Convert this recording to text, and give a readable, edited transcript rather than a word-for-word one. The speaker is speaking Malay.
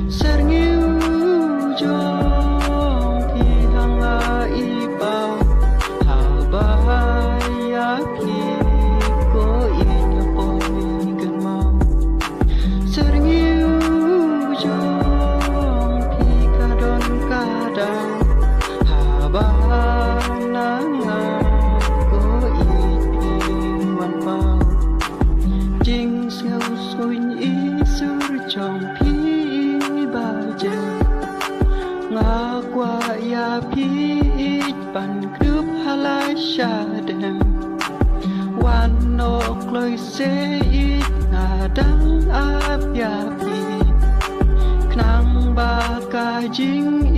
Serniu jong pi hang ai bao habaya pi ko in poi kan mau Serniu jong pi kadon kadang habana ko in wan pao Jing siêu sôi ý sur trong pi ba je nga qua ya pi pan group halai sha dem wan no kloi se it nga dang ap ya pi knang ba ka jing